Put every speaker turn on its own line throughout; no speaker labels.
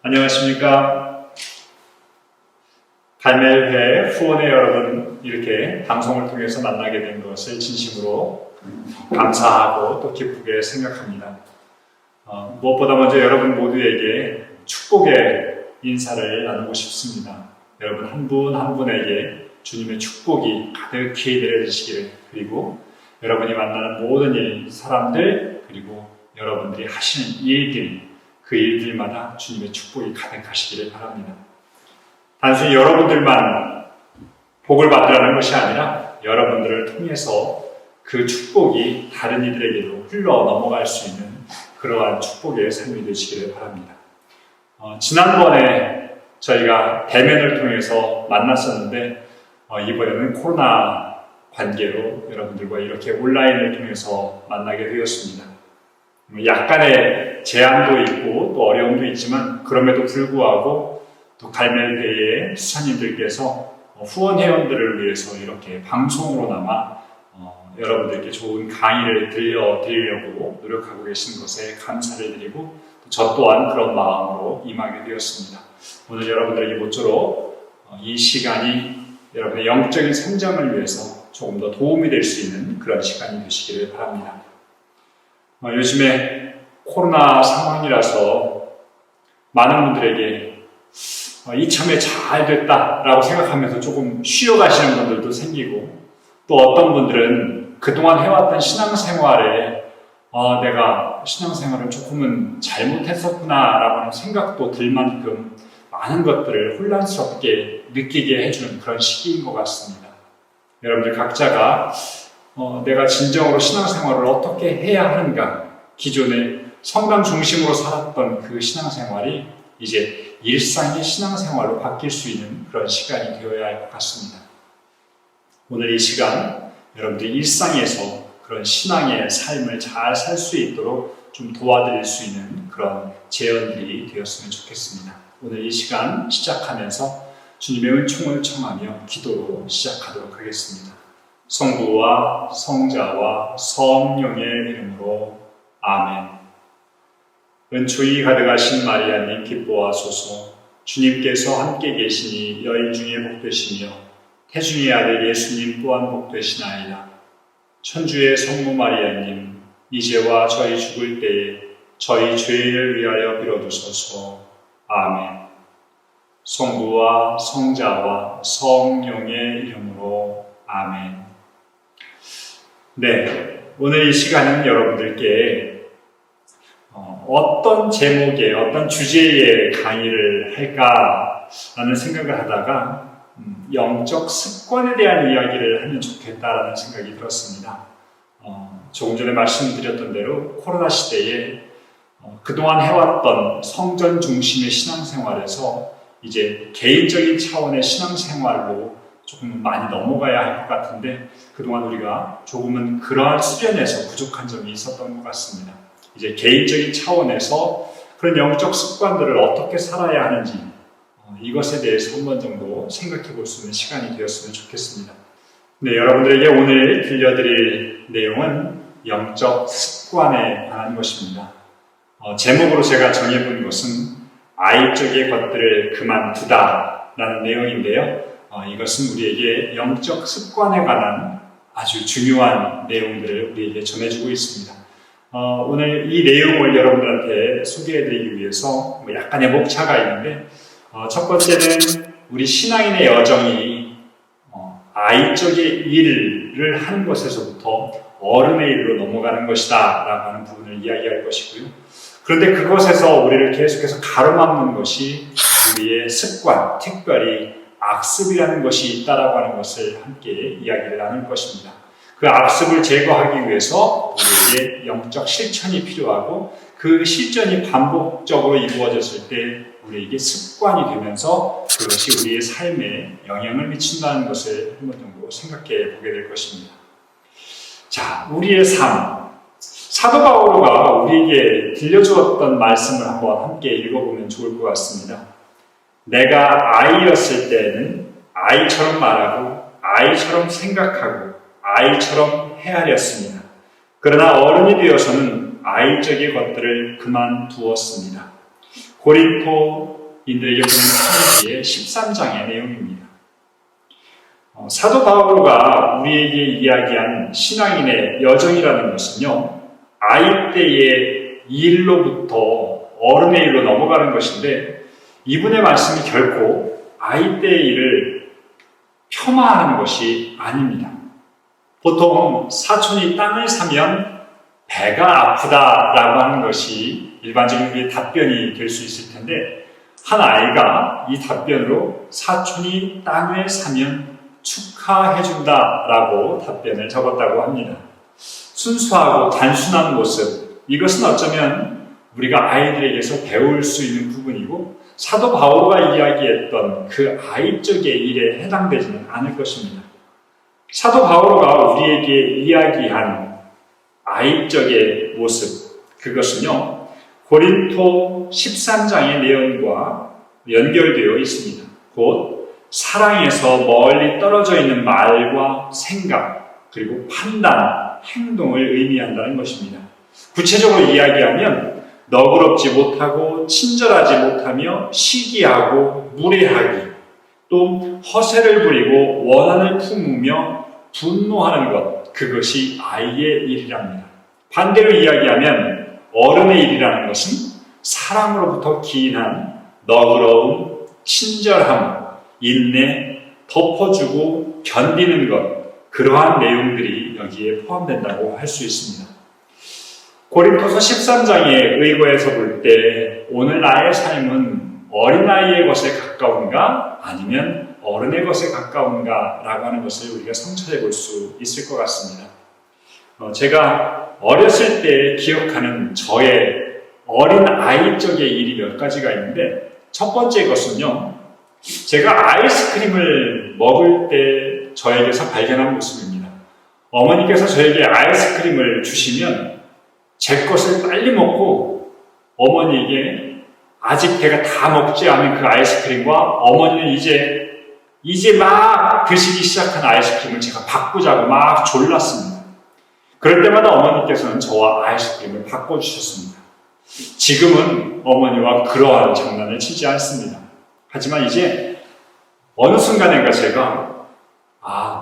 안녕하십니까. 갈멜회 후원회 여러분, 이렇게 방송을 통해서 만나게 된 것을 진심으로 감사하고 또 기쁘게 생각합니다. 무엇보다 먼저 여러분 모두에게 축복의 인사를 나누고 싶습니다. 여러분 한 분 한 분에게 주님의 축복이 가득히 내려지시기를, 그리고 여러분이 만나는 모든 사람들, 그리고 여러분들이 하시는 일들, 그 일들마다 주님의 축복이 가득하시기를 바랍니다. 단순히 여러분들만 복을 받으라는 것이 아니라 여러분들을 통해서 그 축복이 다른 이들에게도 흘러 넘어갈 수 있는 그러한 축복의 삶이 되시기를 바랍니다. 지난번에 저희가 대면을 통해서 만났었는데 이번에는 코로나 관계로 여러분들과 이렇게 온라인을 통해서 만나게 되었습니다. 약간의 제한도 있고 또 어려움도 있지만 그럼에도 불구하고 또 갈멜회의 수사님들께서 후원 회원들을 위해서 이렇게 방송으로나마 여러분들께 좋은 강의를 들려드리려고 노력하고 계신 것에 감사를 드리고 저 또한 그런 마음으로 임하게 되었습니다. 오늘 여러분들에게 모쪼록 이 시간이 여러분의 영적인 성장을 위해서 조금 더 도움이 될 수 있는 그런 시간이 되시기를 바랍니다. 요즘에 코로나 상황이라서 많은 분들에게 이참에 잘 됐다라고 생각하면서 조금 쉬어가시는 분들도 생기고, 또 어떤 분들은 그동안 해왔던 신앙생활에 내가 신앙생활을 조금은 잘못했었구나 라고 생각도 들 만큼 많은 것들을 혼란스럽게 느끼게 해주는 그런 시기인 것 같습니다. 여러분들 각자가 내가 진정으로 신앙생활을 어떻게 해야 하는가, 기존에 성당 중심으로 살았던 그 신앙생활이 이제 일상의 신앙생활로 바뀔 수 있는 그런 시간이 되어야 할 것 같습니다. 오늘 이 시간 여러분들이 일상에서 그런 신앙의 삶을 잘 살 수 있도록 좀 도와드릴 수 있는 그런 제언들이 되었으면 좋겠습니다. 오늘 이 시간 시작하면서 주님의 은총을 청하며 기도로 시작하도록 하겠습니다. 성부와 성자와 성령의 이름으로 아멘. 은총이 가득하신 마리아님 기뻐하소서. 주님께서 함께 계시니 여인 중에 복되시며 태중의 아들 예수님 또한 복되시나이다. 천주의 성모 마리아님, 이제와 저희 죽을 때에 저희 죄를 위하여 빌어주소서. 아멘. 성부와 성자와 성령의 이름으로 아멘. 네, 오늘 이 시간은 여러분들께 어떤 제목의 어떤 주제의 강의를 할까라는 생각을 하다가 영적 습관에 대한 이야기를 하면 좋겠다라는 생각이 들었습니다. 조금 전에 말씀드렸던 대로 코로나 시대에 그동안 해왔던 성전 중심의 신앙생활에서 이제 개인적인 차원의 신앙생활로 조금 많이 넘어가야 할 것 같은데, 그동안 우리가 조금은 그러한 수련에서 부족한 점이 있었던 것 같습니다. 이제 개인적인 차원에서 그런 영적 습관들을 어떻게 살아야 하는지 이것에 대해서 한 번 정도 생각해 볼 수 있는 시간이 되었으면 좋겠습니다. 네, 여러분들에게 오늘 들려드릴 내용은 영적 습관에 관한 것입니다. 제목으로 제가 정해본 것은 아이적의 것들을 그만두다 라는 내용인데요. 이것은 우리에게 영적 습관에 관한 아주 중요한 내용들을 우리에게 전해주고 있습니다. 오늘 이 내용을 여러분들한테 소개해드리기 위해서 약간의 목차가 있는데, 첫 번째는 우리 신앙인의 여정이 아이적의 일을 하는 것에서부터 어른의 일로 넘어가는 것이다 라고 하는 부분을 이야기할 것이고요. 그런데 그것에서 우리를 계속해서 가로막는 것이 우리의 습관, 특별히 악습이라는 것이 있다라고 하는 것을 함께 이야기를 나눌 것입니다. 그 악습을 제거하기 위해서 우리에게 영적 실천이 필요하고, 그 실천이 반복적으로 이루어졌을 때 우리에게 습관이 되면서 그것이 우리의 삶에 영향을 미친다는 것을 한 번 정도 생각해 보게 될 것입니다. 자, 우리의 삶. 사도 바오로가 우리에게 들려주었던 말씀을 한번 함께 읽어보면 좋을 것 같습니다. 내가 아이였을 때는 아이처럼 말하고 아이처럼 생각하고 아이처럼 헤아렸습니다. 그러나 어른이 되어서는 아이적인 것들을 그만두었습니다. 고린토인들에게 보낸 편지의 13장의 내용입니다. 사도 바울가 우리에게 이야기한 신앙인의 여정이라는 것은요, 아이 때의 일로부터 어른의 일로 넘어가는 것인데, 이분의 말씀이 결코 아이 때의 일을 폄하하는 것이 아닙니다. 보통 사촌이 땅을 사면 배가 아프다라고 하는 것이 일반적인 우리의 답변이 될 수 있을 텐데, 한 아이가 이 답변으로 사촌이 땅을 사면 축하해준다라고 답변을 적었다고 합니다. 순수하고 단순한 모습, 이것은 어쩌면 우리가 아이들에게서 배울 수 있는 부분이고, 사도 바울가 이야기했던 그 아이적의 일에 해당되지는 않을 것입니다. 사도 바울가 우리에게 이야기한 아이적의 모습, 그것은요, 고린토 13장의 내용과 연결되어 있습니다. 곧 사랑에서 멀리 떨어져 있는 말과 생각, 그리고 판단, 행동을 의미한다는 것입니다. 구체적으로 이야기하면 너그럽지 못하고 친절하지 못하며 시기하고 무례하기, 또 허세를 부리고 원한을 품으며 분노하는 것, 그것이 아이의 일이랍니다. 반대로 이야기하면 어른의 일이라는 것은 사랑으로부터 기인한 너그러움, 친절함, 인내, 덮어주고 견디는 것, 그러한 내용들이 여기에 포함된다고 할 수 있습니다. 고린토서 13장의 의거에서 볼 때 오늘 나의 삶은 어린아이의 것에 가까운가 아니면 어른의 것에 가까운가 라고 하는 것을 우리가 성찰해 볼 수 있을 것 같습니다. 제가 어렸을 때 기억하는 저의 어린아이 쪽의 일이 몇 가지가 있는데, 첫 번째 것은요, 제가 아이스크림을 먹을 때 저에게서 발견한 모습입니다. 어머니께서 저에게 아이스크림을 주시면 제 것을 빨리 먹고 어머니에게 아직 제가 다 먹지 않은 그 아이스크림과 어머니는 이제 막 드시기 시작한 아이스크림을 제가 바꾸자고 막 졸랐습니다. 그럴 때마다 어머니께서는 저와 아이스크림을 바꿔주셨습니다. 지금은 어머니와 그러한 장난을 치지 않습니다. 하지만 이제 어느 순간인가 제가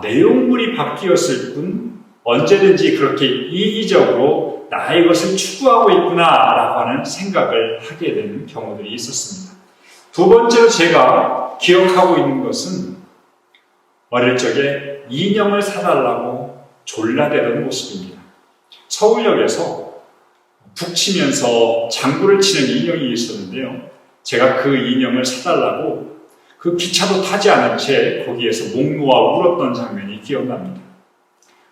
내용물이 바뀌었을 뿐 언제든지 그렇게 이기적으로 나의 것을 추구하고 있구나라고 하는 생각을 하게 되는 경우들이 있었습니다. 두 번째로 제가 기억하고 있는 것은 어릴 적에 인형을 사달라고 졸라대던 모습입니다. 서울역에서 북치면서 장구를 치는 인형이 있었는데요. 제가 그 인형을 사달라고 그 기차도 타지 않은 채 거기에서 목 놓아 울었던 장면이 기억납니다.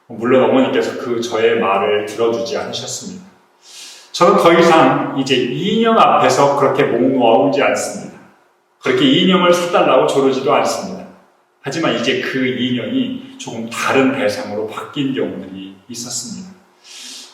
물론 어머니께서 그 저의 말을 들어주지 않으셨습니다. 저는 더 이상 이제 인형 앞에서 그렇게 목 놓아 울지 않습니다. 그렇게 인형을 사달라고 조르지도 않습니다. 하지만 이제 그 인형이 조금 다른 대상으로 바뀐 경우들이 있었습니다.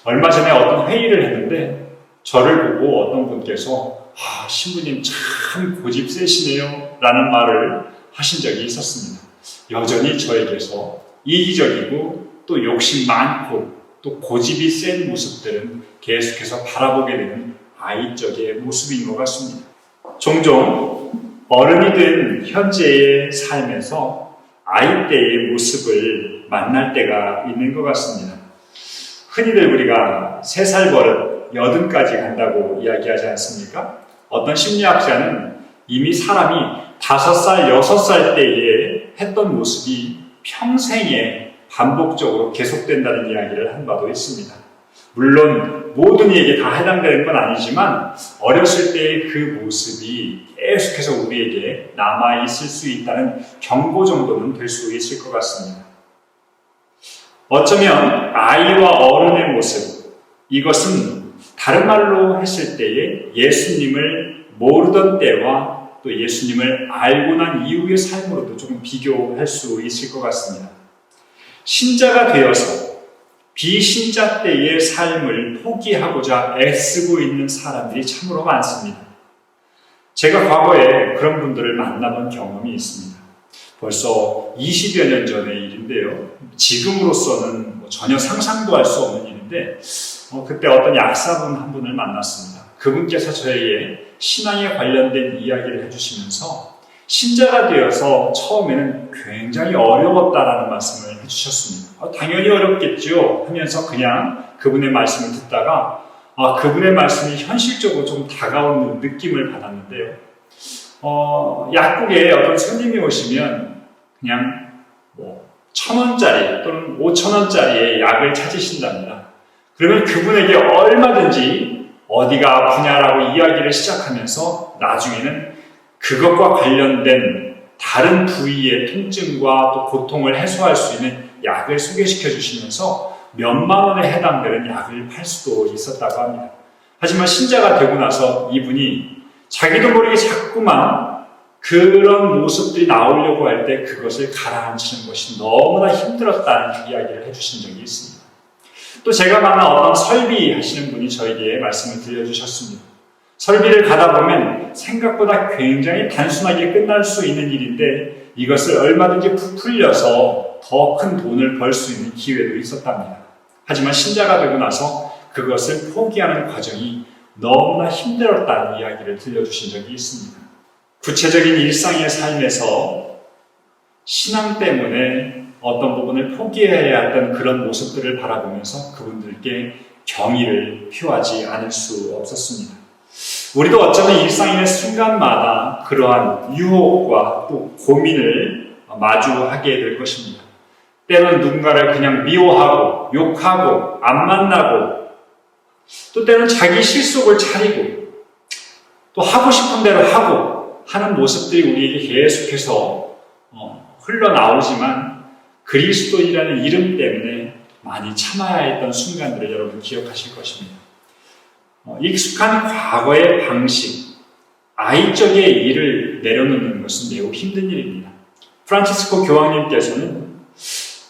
얼마 전에 어떤 회의를 했는데 저를 보고 어떤 분께서 신부님 참 고집 세시네요 라는 말을 하신 적이 있었습니다. 여전히 저에게서 이기적이고 또 욕심 많고 또 고집이 센 모습들은 계속해서 바라보게 되는 아이적의 모습인 것 같습니다. 종종 어른이 된 현재의 삶에서 아이 때의 모습을 만날 때가 있는 것 같습니다. 흔히들 우리가 3살 버릇 80까지 간다고 이야기하지 않습니까? 어떤 심리학자는 이미 사람이 5살, 6살 때에 했던 모습이 평생에 반복적으로 계속된다는 이야기를 한 바도 있습니다. 물론 모든 이에게 다 해당되는 건 아니지만 어렸을 때의 그 모습이 계속해서 우리에게 남아있을 수 있다는 경고 정도는 될 수 있을 것 같습니다. 어쩌면 아이와 어른의 모습, 이것은 다른 말로 했을 때에 예수님을 모르던 때와 또 예수님을 알고 난 이후의 삶으로도 조금 비교할 수 있을 것 같습니다. 신자가 되어서 비신자 때의 삶을 포기하고자 애쓰고 있는 사람들이 참으로 많습니다. 제가 과거에 그런 분들을 만나본 경험이 있습니다. 벌써 20여 년 전의 일인데요. 지금으로서는 전혀 상상도 할 수 없는 일인데 그때 어떤 약사분 한 분을 만났습니다. 그분께서 저에게 신앙에 관련된 이야기를 해주시면서 신자가 되어서 처음에는 굉장히 어려웠다라는 말씀을 해주셨습니다. 당연히 어렵겠죠 하면서 그냥 그분의 말씀을 듣다가 그분의 말씀이 현실적으로 좀 다가오는 느낌을 받았는데요. 약국에 어떤 손님이 오시면 그냥 1,000원짜리 또는 5,000원짜리의 약을 찾으신답니다. 그러면 그분에게 얼마든지 어디가 아프냐라고 이야기를 시작하면서 나중에는 그것과 관련된 다른 부위의 통증과 또 고통을 해소할 수 있는 약을 소개시켜 주시면서 몇만 원에 해당되는 약을 팔 수도 있었다고 합니다. 하지만 신자가 되고 나서 이분이 자기도 모르게 자꾸만 그런 모습들이 나오려고 할 때 그것을 가라앉히는 것이 너무나 힘들었다는 이야기를 해주신 적이 있습니다. 또 제가 만난 어떤 설비 하시는 분이 저에게 말씀을 들려주셨습니다. 설비를 가다 보면 생각보다 굉장히 단순하게 끝날 수 있는 일인데 이것을 얼마든지 부풀려서 더 큰 돈을 벌 수 있는 기회도 있었답니다. 하지만 신자가 되고 나서 그것을 포기하는 과정이 너무나 힘들었다는 이야기를 들려주신 적이 있습니다. 구체적인 일상의 삶에서 신앙 때문에 어떤 부분을 포기해야 했던 그런 모습들을 바라보면서 그분들께 경의를 표하지 않을 수 없었습니다. 우리도 어쩌면 일상의 순간마다 그러한 유혹과 또 고민을 마주하게 될 것입니다. 때로는 누군가를 그냥 미워하고 욕하고 안 만나고 또 때로는 자기 실속을 차리고 또 하고 싶은 대로 하고 하는 모습들이 우리에게 계속해서 흘러나오지만 그리스도인이라는 이름 때문에 많이 참아야 했던 순간들을 여러분 기억하실 것입니다. 익숙한 과거의 방식, 아이적의 일을 내려놓는 것은 매우 힘든 일입니다. 프란치스코 교황님께서는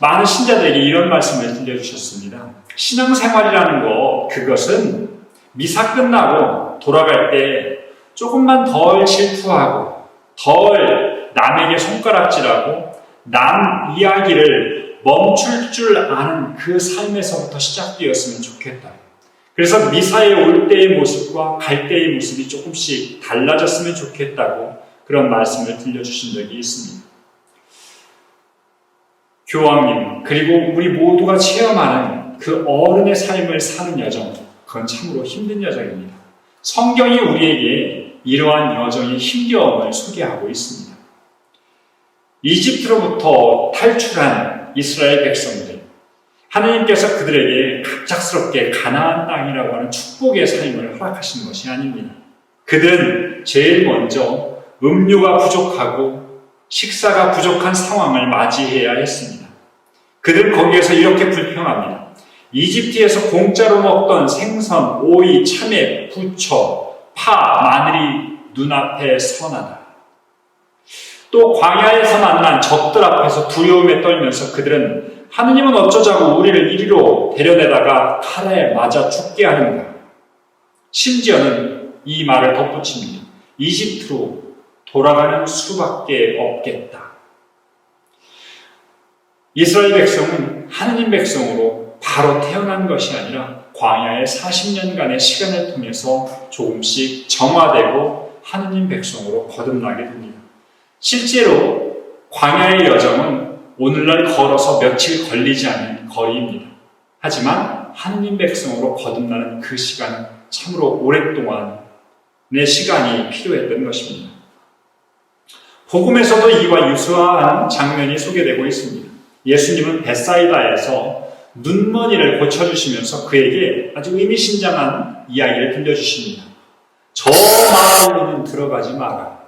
많은 신자들에게 이런 말씀을 들려주셨습니다. 신앙생활이라는 것, 그것은 미사 끝나고 돌아갈 때 조금만 덜 질투하고 덜 남에게 손가락질하고 남 이야기를 멈출 줄 아는 그 삶에서부터 시작되었으면 좋겠다. 그래서 미사에 올 때의 모습과 갈 때의 모습이 조금씩 달라졌으면 좋겠다고 그런 말씀을 들려주신 적이 있습니다. 교황님, 그리고 우리 모두가 체험하는 그 어른의 삶을 사는 여정, 그건 참으로 힘든 여정입니다. 성경이 우리에게 이러한 여정의 힘겨움을 소개하고 있습니다. 이집트로부터 탈출한 이스라엘 백성들, 하나님께서 그들에게 갑작스럽게 가나안 땅이라고 하는 축복의 삶을 허락하신 것이 아닙니다. 그들은 제일 먼저 음료가 부족하고 식사가 부족한 상황을 맞이해야 했습니다. 그들은 거기에서 이렇게 불평합니다. 이집트에서 공짜로 먹던 생선, 오이, 참외, 부처, 파, 마늘이 눈앞에 선하다. 또 광야에서 만난 적들 앞에서 두려움에 떨면서 그들은 하느님은 어쩌자고 우리를 이리로 데려내다가 칼에 맞아 죽게 하는가. 심지어는 이 말을 덧붙입니다. 이집트로 돌아가는 수밖에 없겠다. 이스라엘 백성은 하느님 백성으로 바로 태어난 것이 아니라 광야의 40년간의 시간을 통해서 조금씩 정화되고 하느님 백성으로 거듭나게 됩니다. 실제로 광야의 여정은 오늘날 걸어서 며칠 걸리지 않는 거리입니다. 하지만 하느님 백성으로 거듭나는 그 시간은 참으로 오랫동안의 시간이 필요했던 것입니다. 복음에서도 이와 유사한 장면이 소개되고 있습니다. 예수님은 벳사이다에서 눈머니를 고쳐주시면서 그에게 아주 의미심장한 이야기를 들려주십니다. 저 마을로는 들어가지 마라.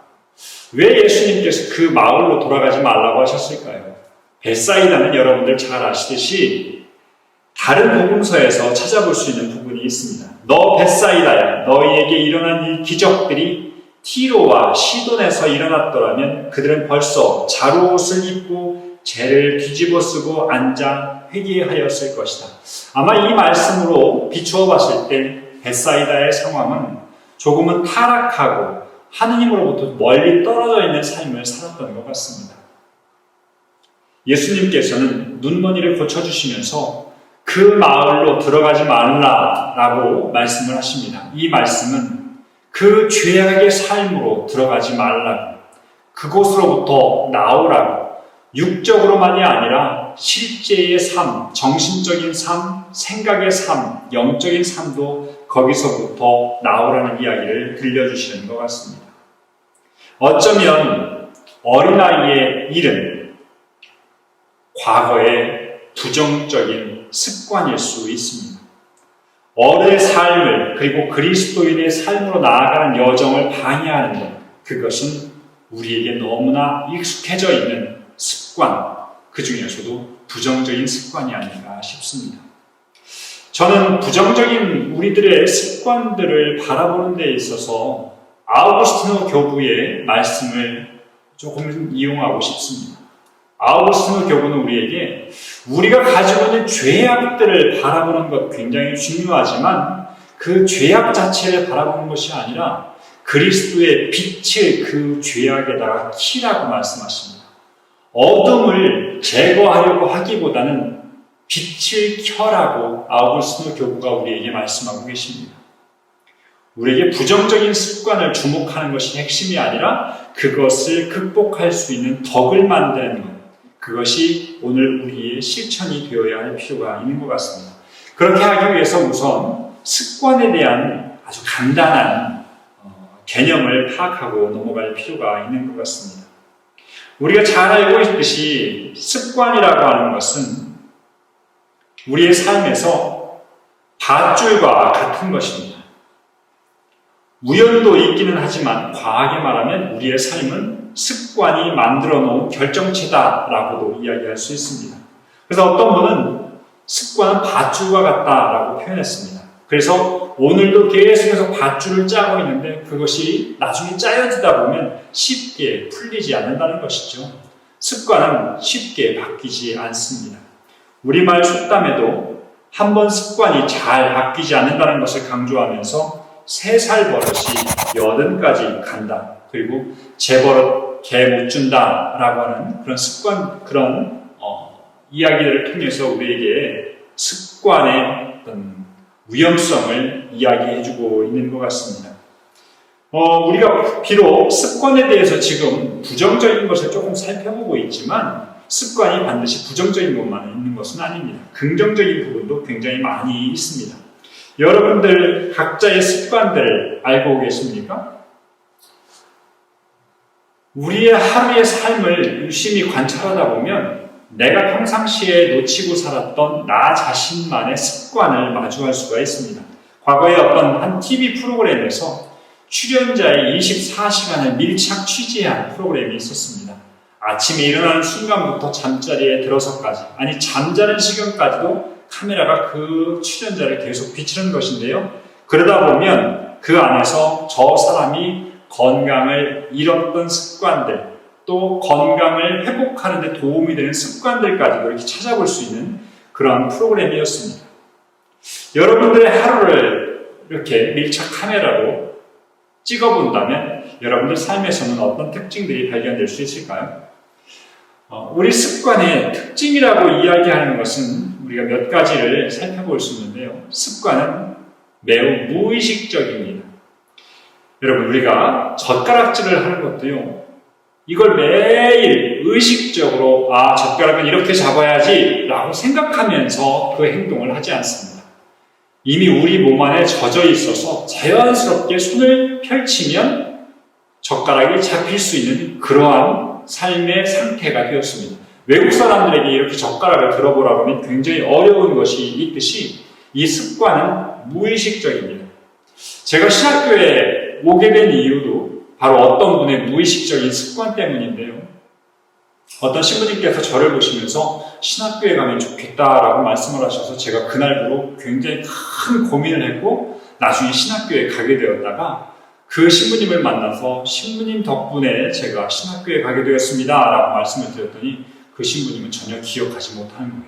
왜 예수님께서 그 마을로 돌아가지 말라고 하셨을까요? 벳사이다는 여러분들 잘 아시듯이 다른 복음서에서 찾아볼 수 있는 부분이 있습니다. 너 벳사이다야, 너희에게 일어난 이 기적들이 티로와 시돈에서 일어났더라면 그들은 벌써 자루옷을 입고 재를 뒤집어 쓰고 앉아 회개하였을 것이다. 아마 이 말씀으로 비추어 봤을 때 벳사이다의 상황은 조금은 타락하고 하느님으로부터 멀리 떨어져 있는 삶을 살았던 것 같습니다. 예수님께서는 눈먼이를 고쳐주시면서 그 마을로 들어가지 말라라고 말씀을 하십니다. 이 말씀은 그 죄악의 삶으로 들어가지 말라고, 그곳으로부터 나오라고, 육적으로만이 아니라 실제의 삶, 정신적인 삶, 생각의 삶, 영적인 삶도 거기서부터 나오라는 이야기를 들려주시는 것 같습니다. 어쩌면 어린아이의 일은 과거의 부정적인 습관일 수 있습니다. 어른의 삶을, 그리고 그리스도인의 삶으로 나아가는 여정을 방해하는 것, 그것은 우리에게 너무나 익숙해져 있는 습관, 그 중에서도 부정적인 습관이 아닌가 싶습니다. 저는 부정적인 우리들의 습관들을 바라보는 데 있어서 아우구스티노 교부의 말씀을 조금 이용하고 싶습니다. 아우구스티노 교부는 우리에게 우리가 가지고 있는 죄악들을 바라보는 것 굉장히 중요하지만 그 죄악 자체를 바라보는 것이 아니라 그리스도의 빛을 그 죄악에다가 키라고 말씀하십니다. 어둠을 제거하려고 하기보다는 빛을 켜라고 아우구스티노 교부가 우리에게 말씀하고 계십니다. 우리에게 부정적인 습관을 주목하는 것이 핵심이 아니라 그것을 극복할 수 있는 덕을 만드는 것, 그것이 오늘 우리의 실천이 되어야 할 필요가 있는 것 같습니다. 그렇게 하기 위해서 우선 습관에 대한 아주 간단한 개념을 파악하고 넘어갈 필요가 있는 것 같습니다. 우리가 잘 알고 있듯이 습관이라고 하는 것은 우리의 삶에서 밧줄과 같은 것입니다. 우연도 있기는 하지만 과하게 말하면 우리의 삶은 습관이 만들어 놓은 결정체다라고도 이야기할 수 있습니다. 그래서 어떤 분은 습관은 밧줄과 같다라고 표현했습니다. 그래서 오늘도 계속해서 밧줄을 짜고 있는데 그것이 나중에 짜여지다 보면 쉽게 풀리지 않는다는 것이죠. 습관은 쉽게 바뀌지 않습니다. 우리말 속담에도 한번 습관이 잘 바뀌지 않는다는 것을 강조하면서 3살 버릇이 80까지 간다. 그리고 재버릇 개 못 준다 라고 하는 그런 습관, 그런 이야기들을 통해서 우리에게 습관의 어떤 위험성을 이야기해주고 있는 것 같습니다. 우리가 비록 습관에 대해서 지금 부정적인 것을 조금 살펴보고 있지만 습관이 반드시 부정적인 것만 있는 것은 아닙니다. 긍정적인 부분도 굉장히 많이 있습니다. 여러분들 각자의 습관들 알고 계십니까? 우리의 하루의 삶을 유심히 관찰하다 보면 내가 평상시에 놓치고 살았던 나 자신만의 습관을 마주할 수가 있습니다. 과거에 어떤 한 TV 프로그램에서 출연자의 24시간을 밀착 취재한 프로그램이 있었습니다. 아침에 일어나는 순간부터 잠자리에 들어서까지, 아니 잠자는 시간까지도 카메라가 그 출연자를 계속 비추는 것인데요. 그러다 보면 그 안에서 저 사람이 건강을 잃었던 습관들, 또 건강을 회복하는 데 도움이 되는 습관들까지도 이렇게 찾아볼 수 있는 그런 프로그램이었습니다. 여러분들의 하루를 이렇게 밀착 카메라로 찍어본다면 여러분들 삶에서는 어떤 특징들이 발견될 수 있을까요? 우리 습관의 특징이라고 이야기하는 것은 우리가 몇 가지를 살펴볼 수 있는데요. 습관은 매우 무의식적입니다. 여러분, 우리가 젓가락질을 하는 것도요, 이걸 매일 의식적으로 젓가락은 이렇게 잡아야지 라고 생각하면서 그 행동을 하지 않습니다. 이미 우리 몸 안에 젖어 있어서 자연스럽게 손을 펼치면 젓가락이 잡힐 수 있는 그러한 삶의 상태가 되었습니다. 외국 사람들에게 이렇게 젓가락을 들어보라고 하면 굉장히 어려운 것이 있듯이 이 습관은 무의식적입니다. 제가 신학교에 오게 된 이유도 바로 어떤 분의 무의식적인 습관 때문인데요. 어떤 신부님께서 저를 보시면서 신학교에 가면 좋겠다라고 말씀을 하셔서 제가 그날부로 굉장히 큰 고민을 했고 나중에 신학교에 가게 되었다가 그 신부님을 만나서 신부님 덕분에 제가 신학교에 가게 되었습니다 라고 말씀을 드렸더니 그 신부님은 전혀 기억하지 못하는 거예요.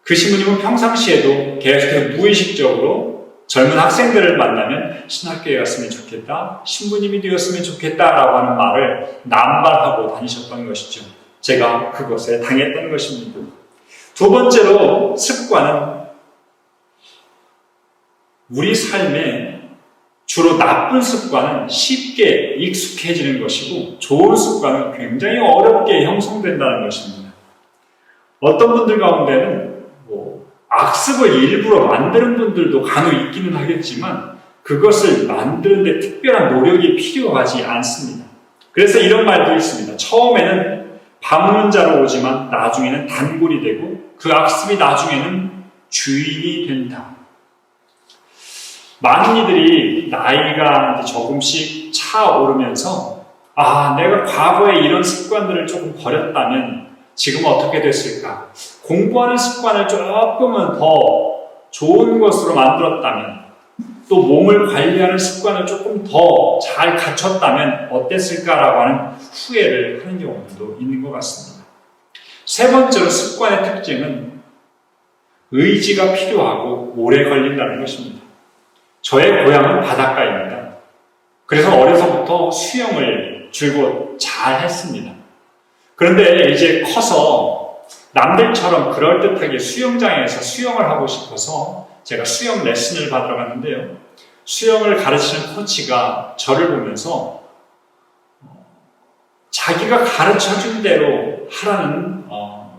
그 신부님은 평상시에도 계속해서 무의식적으로 젊은 학생들을 만나면 신학교에 갔으면 좋겠다, 신부님이 되었으면 좋겠다라고 하는 말을 남발하고 다니셨던 것이죠. 제가 그것에 당했던 것입니다. 두 번째로 습관은 우리 삶에 주로 나쁜 습관은 쉽게 익숙해지는 것이고 좋은 습관은 굉장히 어렵게 형성된다는 것입니다. 어떤 분들 가운데는 악습을 일부러 만드는 분들도 간혹 있기는 하겠지만 그것을 만드는 데 특별한 노력이 필요하지 않습니다. 그래서 이런 말도 있습니다. 처음에는 방문자로 오지만 나중에는 단골이 되고 그 악습이 나중에는 주인이 된다. 많은 이들이 나이가 조금씩 차오르면서 내가 과거에 이런 습관들을 조금 버렸다면 지금 어떻게 됐을까? 공부하는 습관을 조금은 더 좋은 것으로 만들었다면, 또 몸을 관리하는 습관을 조금 더 잘 갖췄다면 어땠을까라고 하는 후회를 하는 경우도 있는 것 같습니다. 세 번째로 습관의 특징은 의지가 필요하고 오래 걸린다는 것입니다. 저의 고향은 바닷가입니다. 그래서 어려서부터 수영을 줄곧 잘 했습니다. 그런데 이제 커서 남들처럼 그럴듯하게 수영장에서 수영을 하고 싶어서 제가 수영 레슨을 받으러 갔는데요. 수영을 가르치는 코치가 저를 보면서 자기가 가르쳐준 대로 하라는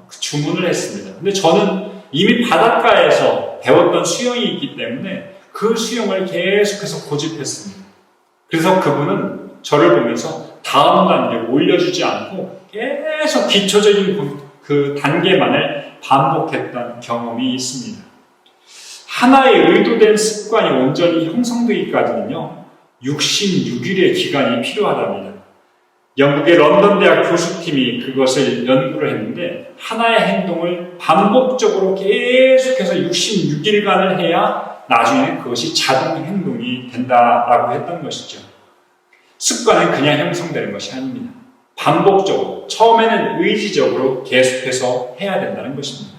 주문을 했습니다. 근데 저는 이미 바닷가에서 배웠던 수영이 있기 때문에 그 수영을 계속해서 고집했습니다. 그래서 그분은 저를 보면서 다음 단계를 올려주지 않고 계속 기초적인 그 단계만을 반복했던 경험이 있습니다. 하나의 의도된 습관이 온전히 형성되기까지는요, 66일의 기간이 필요하답니다. 영국의 런던 대학 교수팀이 그것을 연구를 했는데 하나의 행동을 반복적으로 계속해서 66일간을 해야 나중에 그것이 자동 행동이 된다라고 했던 것이죠. 습관은 그냥 형성되는 것이 아닙니다. 반복적으로, 처음에는 의지적으로 계속해서 해야 된다는 것입니다.